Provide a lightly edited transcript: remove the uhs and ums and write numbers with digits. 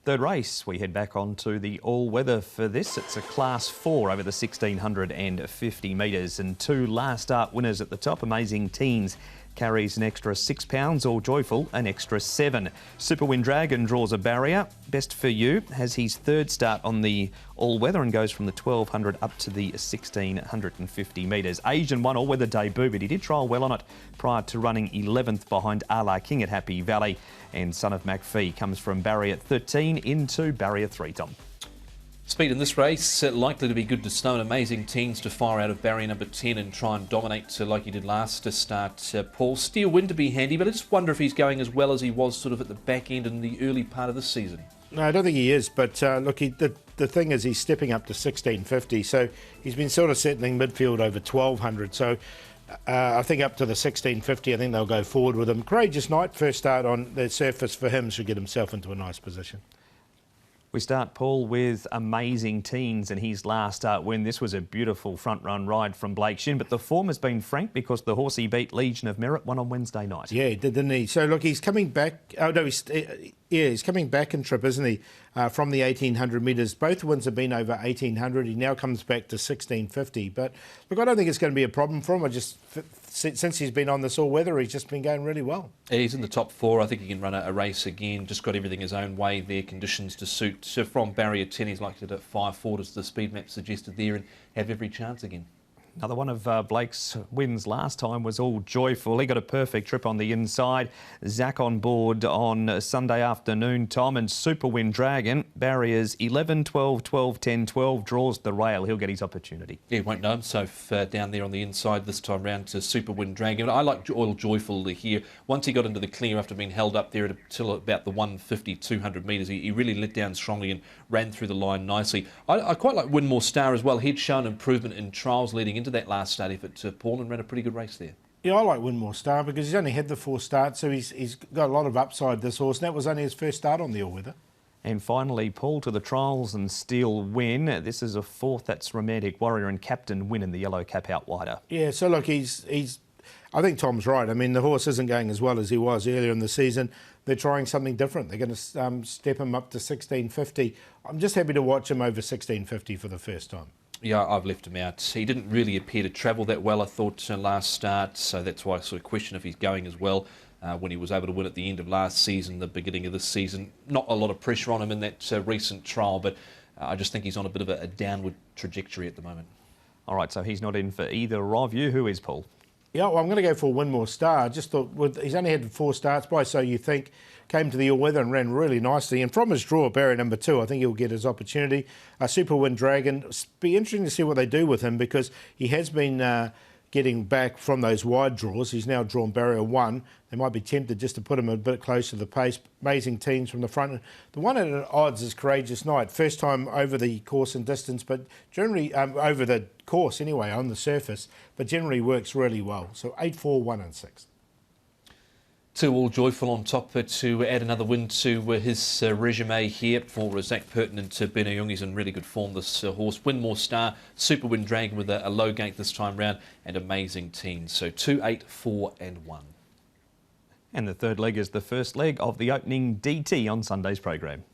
Third race, we head back onto the all-weather for this. It's a Class 4 over the 1,650 metres and two last start winners at the top. Amazing Teens carries an extra £6, All Joyful an extra £7. Super Wind Dragon draws a barrier. Best for You has his third start on the all-weather and goes from the 1,200 up to the 1,650 metres. Asian won all-weather debut, but he did trial well on it prior to running 11th behind Ala King at Happy Valley. And Son of McPhee comes from barrier 13 into barrier 3, Tom. Speed in this race likely to be good to Snow. Amazing Teens to fire out of barrier number 10 and try and dominate like he did last to start. Paul, Steel Wind to be handy, but I just wonder if he's going as well as he was sort of at the back end in the early part of the season. No, I don't think he is, but look, the thing is he's stepping up to 1,650, so he's been sort of settling midfield over 1,200, so I think up to the 1,650, I think they'll go forward with him. Courageous Night, first start on the surface for him, should get himself into a nice position. We start, Paul, with Amazing Teens and his last start win. This was a beautiful front-run ride from Blake Shin, but the form has been frank because the horse he beat, Legion of Merit, won on Wednesday night. Yeah, he did, didn't he? So, look, he's coming back. Oh, no, he's coming back in trip, isn't he, from the 1,800 metres. Both wins have been over 1,800. He now comes back to 1,650. But, look, I don't think it's going to be a problem for him. Since he's been on this all-weather, he's just been going really well. He's in the top 4. I think he can run a race again. Just got everything his own way there, conditions to suit. So from barrier 10, he's likely to 5-4, as the speed map suggested there, and have every chance again. Another one of Blake's wins last time was All Joyful. He got a perfect trip on the inside. Zach on board on Sunday afternoon, Tom, and Super Wind Dragon. Barriers 11, 12, 12, 10, 12 draws the rail. He'll get his opportunity. Yeah, won't know himself down there on the inside this time round to Super Wind Dragon. I like All Joyful here. Once he got into the clear after being held up there until about the 150, 200 metres, he really let down strongly and ran through the line nicely. I quite like Winmore Star as well. He'd shown improvement in trials leading into that last start effort to Paul and ran a pretty good race there. Yeah, I like Winmore Star because he's only had the 4 starts, so he's got a lot of upside, this horse, and that was only his first start on the all-weather. And finally, Paul to the trials and Steel Win. This is a fourth, that's Romantic Warrior and Captain Win in the yellow cap out wider. Yeah, so look, I think Tom's right. I mean, the horse isn't going as well as he was earlier in the season. They're trying something different. They're going to step him up to 1,650. I'm just happy to watch him over 1,650 for the first time. Yeah, I've left him out. He didn't really appear to travel that well, I thought, last start, so that's why I sort of question if he's going as well when he was able to win at the end of last season, the beginning of this season. Not a lot of pressure on him in that recent trial, but I just think he's on a bit of a downward trajectory at the moment. All right, so he's not in for either of you. Who is Paul? Yeah, well, I'm going to go for Winmore Star. Just thought he's only had 4 starts by, so you think, came to the all-weather and ran really nicely. And from his draw, barrier number 2, I think he'll get his opportunity. Super Wind Dragon, be interesting to see what they do with him because he has been getting back from those wide draws. He's now drawn barrier 1. They might be tempted just to put him a bit closer to the pace. Amazing Teens from the front. The one at odds is Courageous Night. First time over the course and distance, but generally over the course anyway, on the surface, but generally works really well. So 8, 4, 1 and 6. 2 All Joyful on top to add another win to his resume here for Zach Purton and to Ben Young. He's in really good form, this horse. Winmore Star, Super Wind Dragon with a low gate this time round, and Amazing Teens. So 2, 8, 4 and 1. And the third leg is the first leg of the opening DT on Sunday's program.